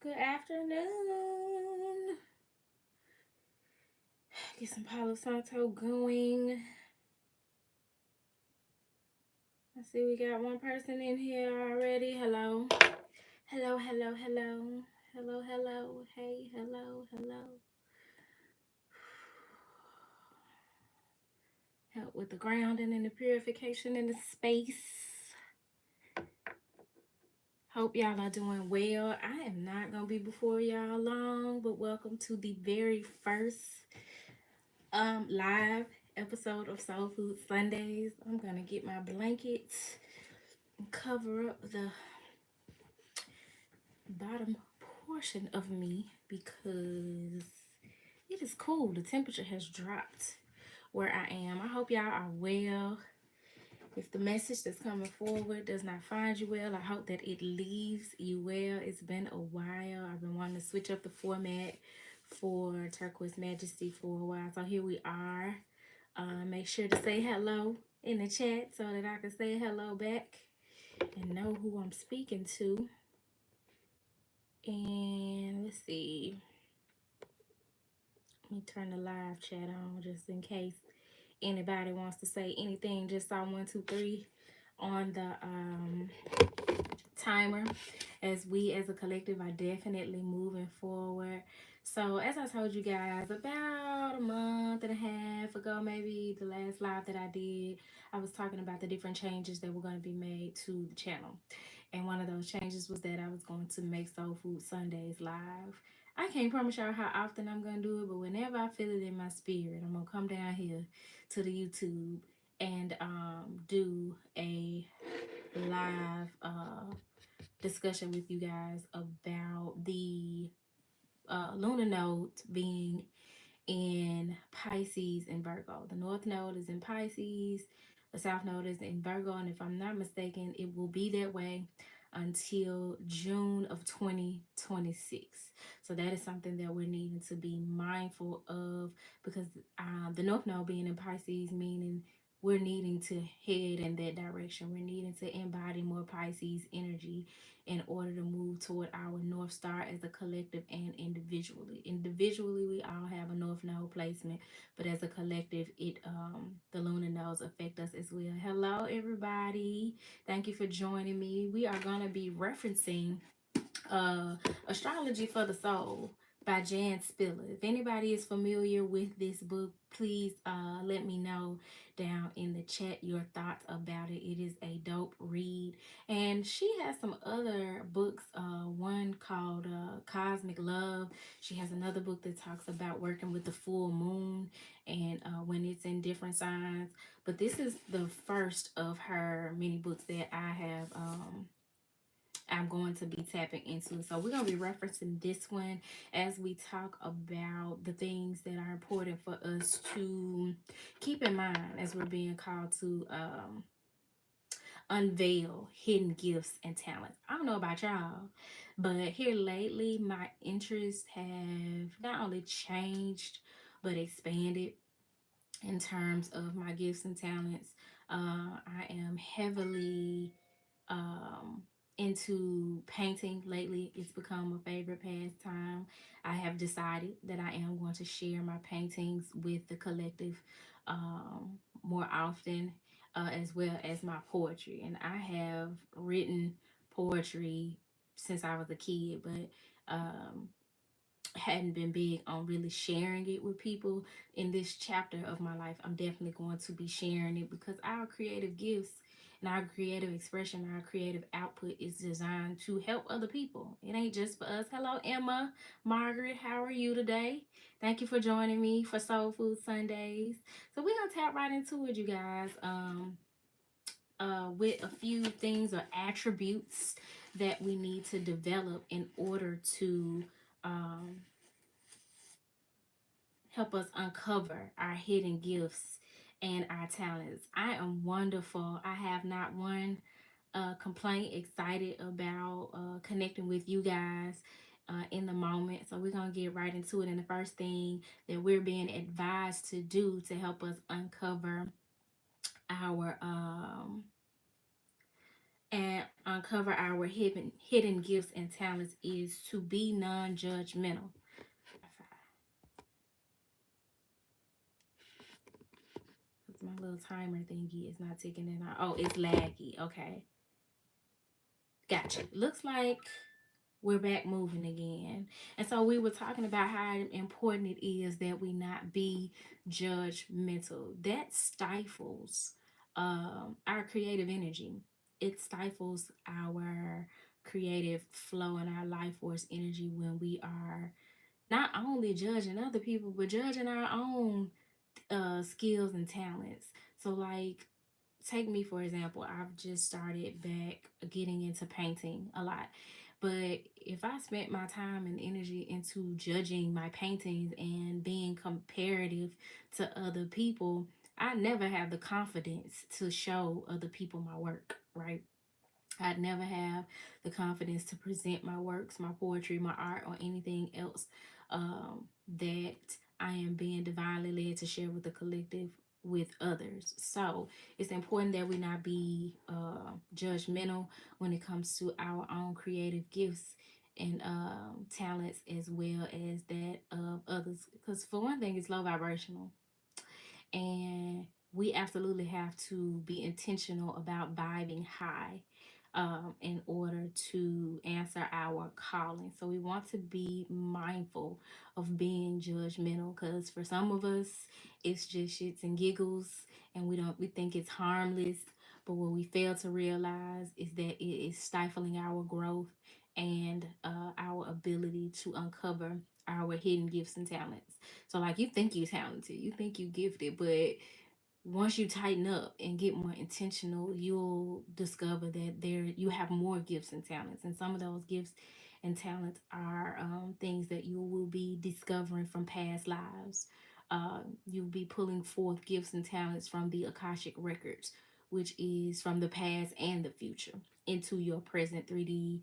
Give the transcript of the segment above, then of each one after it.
Good afternoon. Get some Palo Santo going. I see we got one person in here already. Hello. Hello, hello, hello. Hello, hello. Hey, hello, hello. Help with the grounding and the purification in the space. Hope y'all are doing well. I am not going to be before y'all long, but welcome to the very first live episode of Soul Food Sundays. I'm gonna get my blankets and cover up the bottom portion of me because it is cool. The temperature has dropped where I am. I hope y'all are well. If the message that's coming forward does not find you well, I hope that it leaves you well. It's been a while. I've been wanting to switch up the format for Turquoise Majesty for a while. So here we are. Make sure to say hello in the chat so that I can say hello back and know who I'm speaking to. And let's see. Let me turn the live chat on just in case anybody wants to say anything. Just saw 1, 2, 3 on the timer as we as a collective are definitely moving forward. So as I told you guys about a month and a half ago, maybe the last live that I did, I was talking about the different changes that were going to be made to the channel. And one of those changes was that I was going to make Soul Food Sundays live. I can't promise y'all how often I'm going to do it, but whenever I feel it in my spirit, I'm going to come down here to the YouTube and do a live discussion with you guys about the lunar nodes being in Pisces and Virgo. The North Node is in Pisces, the South Node is in Virgo, and if I'm not mistaken, it will be that way until June of 2026. So that is something that we're needing to be mindful of because the North Node being in Pisces, meaning we're needing to head in that direction. We're needing to embody more Pisces energy in order to move toward our North Star as a collective and individually. Individually, we all have a North Node placement, but as a collective, the lunar nodes affect us as well. Hello, everybody. Thank you for joining me. We are going to be referencing Astrology for the Soul by Jan Spiller. If anybody is familiar with this book, please let me know down in the chat your thoughts about it. It is a dope read. And she has some other books, one called Cosmic Love. She has another book that talks about working with the full moon and when it's in different signs. But this is the first of her many books that I'm going to be tapping into. So we're going to be referencing this one as we talk about the things that are important for us to keep in mind as we're being called to unveil hidden gifts and talents. I don't know about y'all, but here lately my interests have not only changed but expanded in terms of my gifts and talents. I am heavily into painting lately. It's become a favorite pastime. I have decided that I am going to share my paintings with the collective more often, as well as my poetry. And I have written poetry since I was a kid, but hadn't been big on really sharing it with people. In this chapter of my life, I'm definitely going to be sharing it because our creative gifts and our creative expression, our creative output is designed to help other people. It ain't just for us. Hello, Emma, Margaret, how are you today? Thank you for joining me for Soul Food Sundays. So we're gonna tap right into it, you guys. With a few things or attributes that we need to develop in order to um, help us uncover our hidden gifts and our talents. I am wonderful. I have not one complaint, excited about connecting with you guys in the moment. So we're going to get right into it. And the first thing that we're being advised to do to help us uncover our and uncover our hidden gifts and talents is to be non-judgmental. My little timer thingy is not ticking it out. Oh, it's laggy. Okay. Gotcha. Looks like we're back moving again. And so we were talking about how important it is that we not be judgmental. That stifles our creative energy. It stifles our creative flow and our life force energy when we are not only judging other people, but judging our own skills and talents. So, like, take me for example. I've just started back getting into painting a lot. But if I spent my time and energy into judging my paintings and being comparative to other people, I never have the confidence to show other people my work, right? I'd never have the confidence to present my works, my poetry, my art, or anything else that I am being divinely led to share with the collective with others. So it's important that we not be judgmental when it comes to our own creative gifts and talents as well as that of others. Because for one thing, it's low vibrational, and we absolutely have to be intentional about vibing high in order to answer our calling. So we want to be mindful of being judgmental, because for some of us it's just shits and giggles, and we think it's harmless. But what we fail to realize is that it is stifling our growth and our ability to uncover our hidden gifts and talents. So like, you think you're talented, you think you gifted, but once you tighten up and get more intentional, you'll discover that there you have more gifts and talents. And some of those gifts and talents are things that you will be discovering from past lives. You'll be pulling forth gifts and talents from the Akashic records, which is from the past and the future, into your present 3D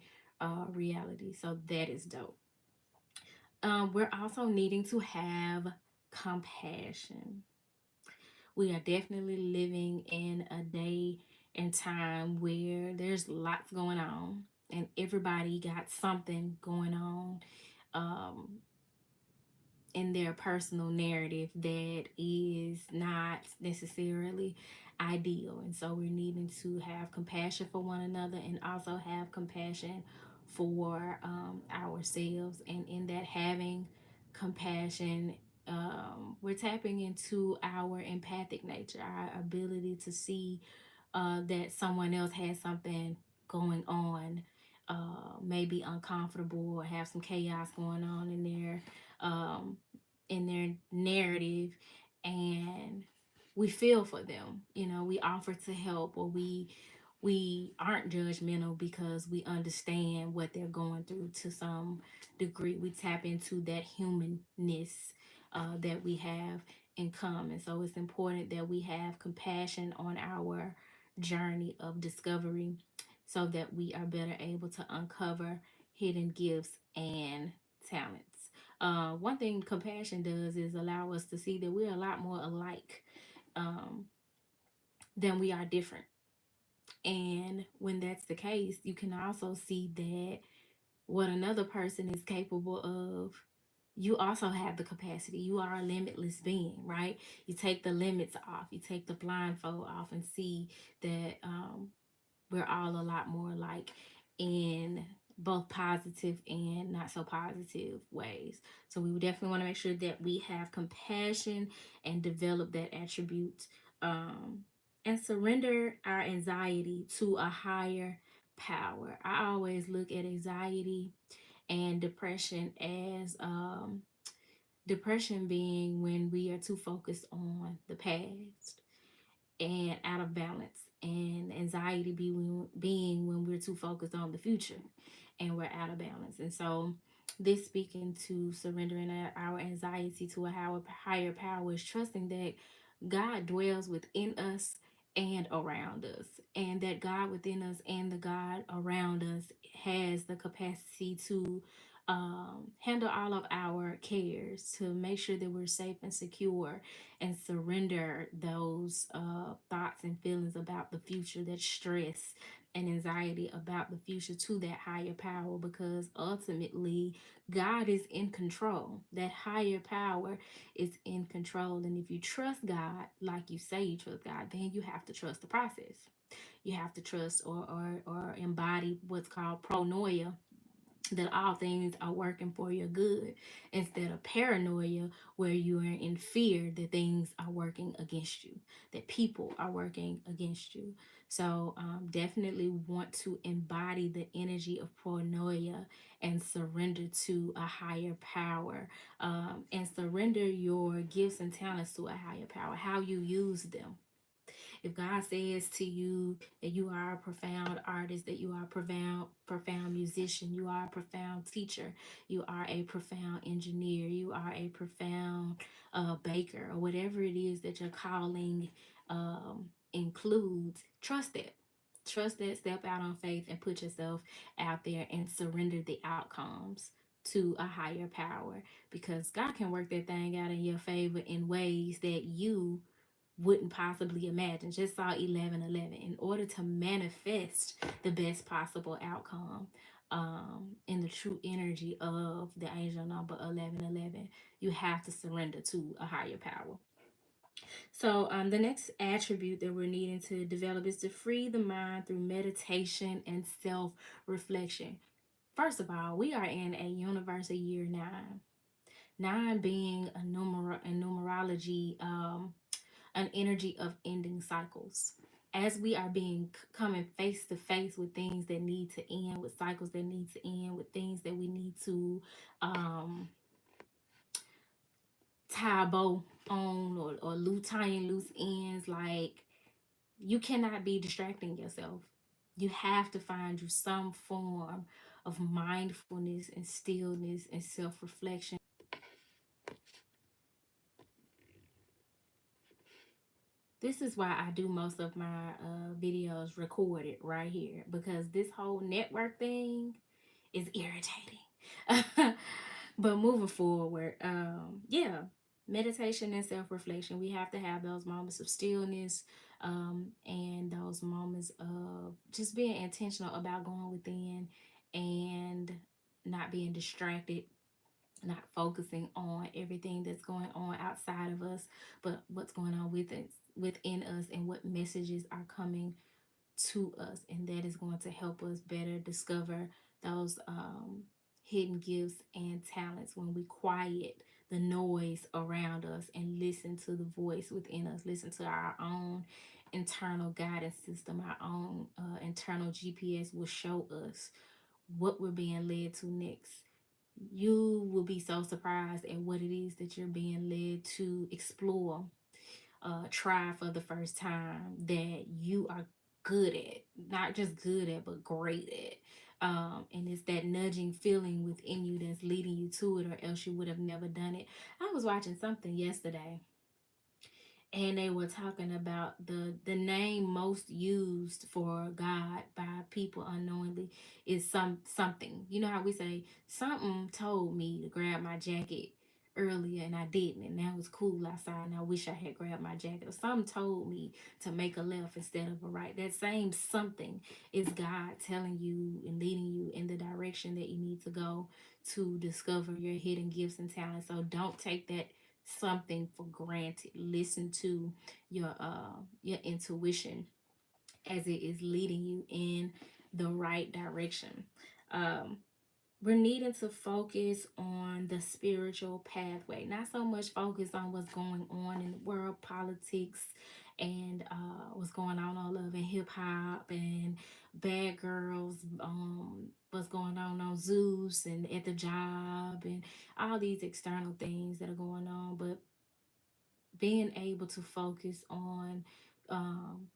reality. So that is dope. We're also needing to have compassion. We are definitely living in a day and time where there's lots going on, and everybody got something going on. Um, in their personal narrative that is not necessarily ideal. And so we're needing to have compassion for one another and also have compassion for ourselves. And in that having compassion, we're tapping into our empathic nature, our ability to see that someone else has something going on, maybe uncomfortable or have some chaos going on um, in their narrative, and we feel for them. You know, we offer to help, or we aren't judgmental because we understand what they're going through to some degree. We tap into that humanness that we have in common. So it's important that we have compassion on our journey of discovery so that we are better able to uncover hidden gifts and talents. One thing compassion does is allow us to see that we're a lot more alike um, than we are different. And when that's the case, you can also see that what another person is capable of, you also have the capacity. You are a limitless being, right? You take the limits off, you take the blindfold off, and see that we're all a lot more like in both positive and not so positive ways. So we definitely want to make sure that we have compassion and develop that attribute, and surrender our anxiety to a higher power. I always look at anxiety and depression as depression being when we are too focused on the past and out of balance, and anxiety being when we're too focused on the future and we're out of balance. And so this speaking to surrendering our anxiety to a higher power is trusting that God dwells within us and around us, and that God within us and the God around us has the capacity to handle all of our cares, to make sure that we're safe and secure, and surrender those thoughts and feelings about the future, that stress and anxiety about the future to that higher power, because ultimately God is in control. That higher power is in control. And if you trust God, like you say you trust God, then you have to trust the process. You have to trust or embody what's called pronoia, that all things are working for your good, instead of paranoia, where you are in fear that things are working against you, that people are working against you. So definitely want to embody the energy of pronoia and surrender to a higher power, and surrender your gifts and talents to a higher power, how you use them. If God says to you that you are a profound artist, that you are a profound musician, you are a profound teacher, you are a profound engineer, you are a profound baker, or whatever it is that your calling includes, trust it. Trust that, step out on faith, and put yourself out there and surrender the outcomes to a higher power, because God can work that thing out in your favor in ways that you wouldn't possibly imagine. Just saw 11:11. In order to manifest the best possible outcome, in the true energy of the angel number 11:11, you have to surrender to a higher power. So the next attribute that we're needing to develop is to free the mind through meditation and self-reflection. First of all, we are in a universal year 9. 9 being a numerology, an energy of ending cycles. As we are being coming face to face with things that need to end, with cycles that need to end, with things that we need to um, tie a bow on, or tying loose ends, like, you cannot be distracting yourself. You have to find you some form of mindfulness and stillness and self-reflection. This is why I do most of my videos recorded right here, because this whole network thing is irritating. But moving forward, yeah, meditation and self-reflection. We have to have those moments of stillness, and those moments of just being intentional about going within and not being distracted, not focusing on everything that's going on outside of us, but what's going on within us, and what messages are coming to us. And that is going to help us better discover those hidden gifts and talents when we quiet the noise around us and listen to the voice within us, listen to our own internal guidance system. Our own internal GPS will show us what we're being led to next. You will be so surprised at what it is that you're being led to explore, try for the first time, that you are good at, not just good at, but great at. And it's that nudging feeling within you that's leading you to it, or else you would have never done it. I was watching something yesterday, and they were talking about the name most used for God by people unknowingly is something. You know how we say, something told me to grab my jacket earlier and I didn't, and now it's cool outside and I wish I had grabbed my jacket, or something told me to make a left instead of a right. That same something is God telling you and leading you in the direction that you need to go to discover your hidden gifts and talents. So don't take that something for granted. Listen to your intuition as it is leading you in the right direction. Um, we're needing to focus on the spiritual pathway, not so much focus on what's going on in the world, politics, and what's going on love and hip hop and bad girls, what's going on Zeus and at the job, and all these external things that are going on, but being able to focus on um,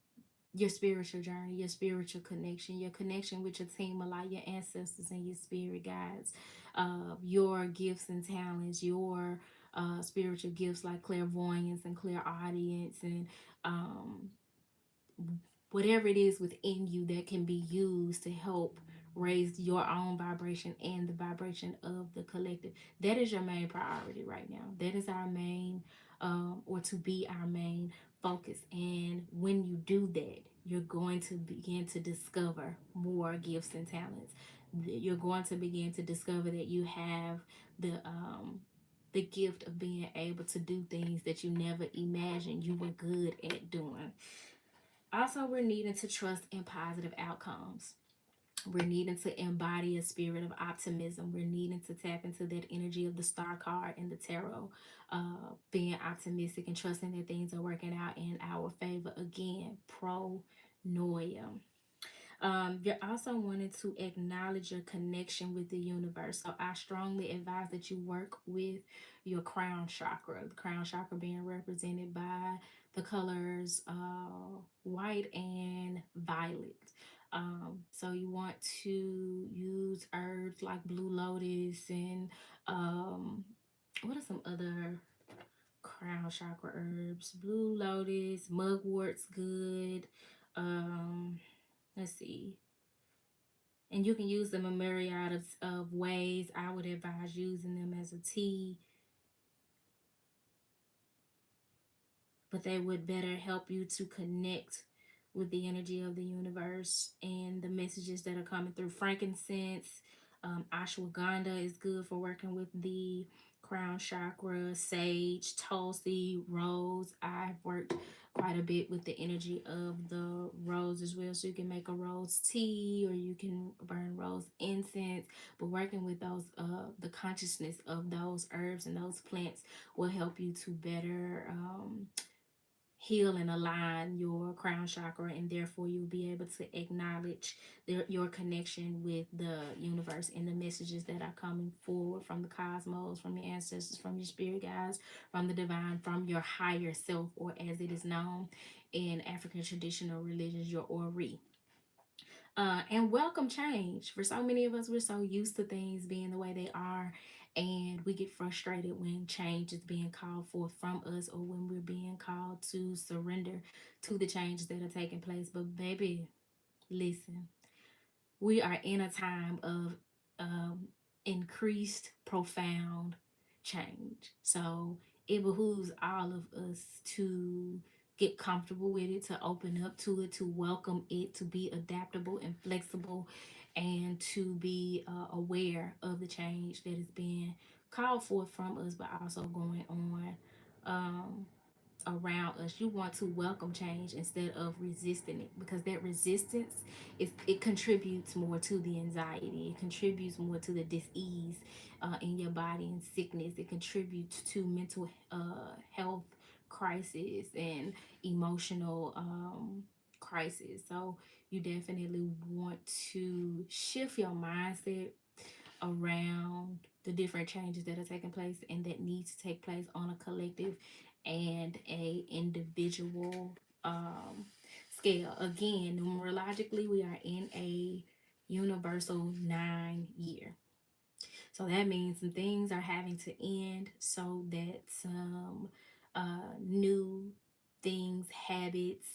your spiritual journey, your spiritual connection, your connection with your team, a lot, your ancestors and your spirit guides, your gifts and talents, your spiritual gifts like clairvoyance and clairaudience, and um, whatever it is within you that can be used to help raise your own vibration and the vibration of the collective. That is your main priority right now. That is our main or to be our main focus. And when you do that, you're going to begin to discover more gifts and talents. You're going to begin to discover that you have the gift of being able to do things that you never imagined you were good at doing. Also, we're needing to trust in positive outcomes. We're needing to embody a spirit of optimism. We're needing to tap into that energy of the star card and the tarot, being optimistic and trusting that things are working out in our favor. Again, pro noia. You're also wanting to acknowledge your connection with the universe. So I strongly advise that you work with your crown chakra. The crown chakra being represented by the colors white and violet. So you want to use herbs like blue lotus and what are some other crown chakra herbs? Blue lotus, mugwort's good. Let's see, and you can use them a myriad of ways. I would advise using them as a tea, but they would better help you to connect with the energy of the universe and the messages that are coming through. Frankincense, ashwagandha is good for working with the crown chakra, sage, tulsi, rose. I've worked quite a bit with the energy of the rose as well. So you can make a rose tea or you can burn rose incense. But working with those, the consciousness of those herbs and those plants will help you to better heal and align your crown chakra, and therefore you'll be able to acknowledge your connection with the universe and the messages that are coming forward from the cosmos, from your ancestors, from your spirit guides, from the divine, from your higher self, or as it is known in African traditional religions, your ori. And welcome change. For so many of us, we're so used to things being the way they are, and we get frustrated when change is being called for from us, or when we're being called to surrender to the changes that are taking place. But, baby, listen, we are in a time of um, increased, profound change. So it behooves all of us to get comfortable with it, to open up to it, to welcome it, to be adaptable and flexible, and to be aware of the change that is being called forth from us, but also going on. Around us. You want to welcome change instead of resisting it, because that resistance it contributes more to the anxiety, it contributes more to the dis-ease in your body and sickness, it contributes to mental health crisis and emotional crisis. So you definitely want to shift your mindset around the different changes that are taking place and that need to take place on a collective and a individual scale. Again, numerologically, we are in a universal 9 year. So that means some things are having to end so that some new things, habits,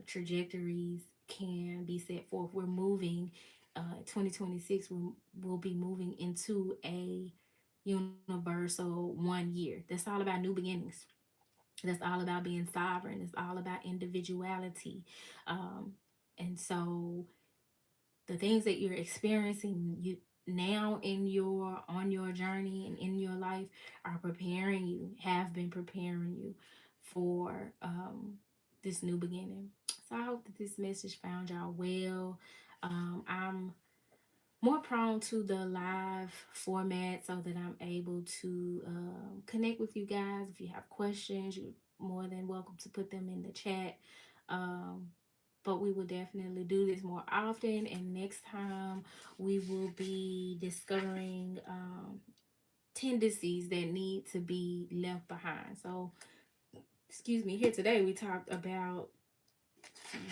trajectories can be set forth. We're moving, 2026, we'll be moving into a universal 1 year. That's all about new beginnings. That's all about being sovereign. It's all about individuality. Um, and so the things that you're experiencing you now in your on your journey and in your life are preparing you, have been preparing you for this new beginning. So I hope that this message found y'all well. I'm more prone to the live format so that I'm able to connect with you guys. If you have questions, you're more than welcome to put them in the chat. Um, but we will definitely do this more often. And next time we will be discovering tendencies that need to be left behind. So, excuse me, here today we talked about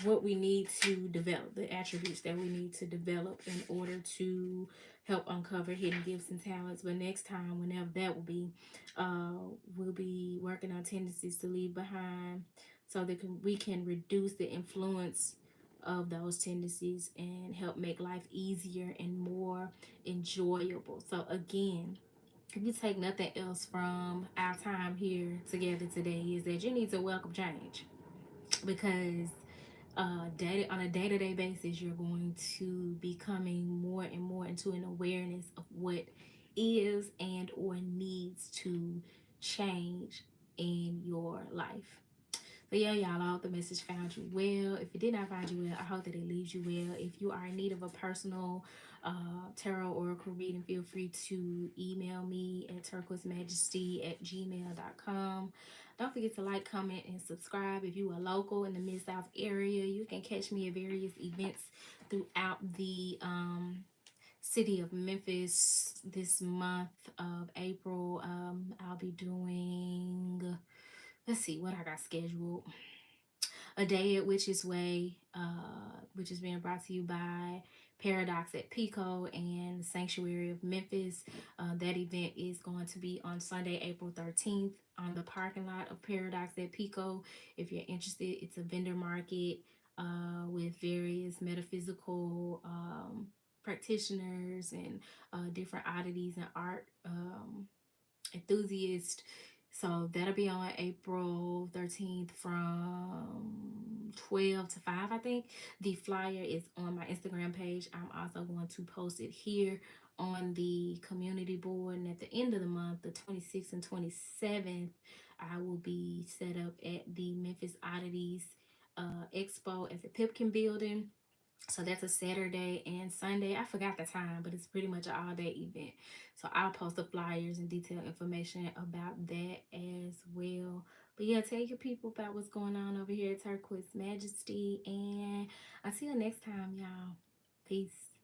what we need to develop, the attributes that we need to develop in order to help uncover hidden gifts and talents. But next time, whenever that will be, we'll be working on tendencies to leave behind so that we can reduce the influence of those tendencies and help make life easier and more enjoyable. So again, if you take nothing else from our time here together today, is that you need to welcome change, because on a day-to-day basis, you're going to be coming more and more into an awareness of what is and or needs to change in your life. So yeah, y'all, I hope the message found you well. If it did not find you well, I hope that it leaves you well. If you are in need of a personal tarot oracle reading, feel free to email me at turquoisemajesty@gmail.com. Don't forget to like, comment, and subscribe. If you are local in the Mid-South area, you can catch me at various events throughout the city of Memphis this month of April. I'll be doing, let's see what I got scheduled. A Day at Witch's Way, which is being brought to you by Paradox at Pico and the Sanctuary of Memphis. That event is going to be on Sunday, April 13th on the parking lot of Paradox at Pico. If you're interested, it's a vendor market with various metaphysical practitioners and different oddities and art enthusiast. So that'll be on April 13th from 12 to 5, I think. The flyer is on my Instagram page. I'm also going to post it here on the community board. And at the end of the month, the 26th and 27th, I will be set up at the Memphis Oddities Expo at the Pipkin Building. So that's a Saturday and Sunday. I forgot the time, but it's pretty much an all-day event. So I'll post the flyers and detailed information about that as well. But yeah, tell your people about what's going on over here at Turquoise Majesty. And until next time, y'all. Peace.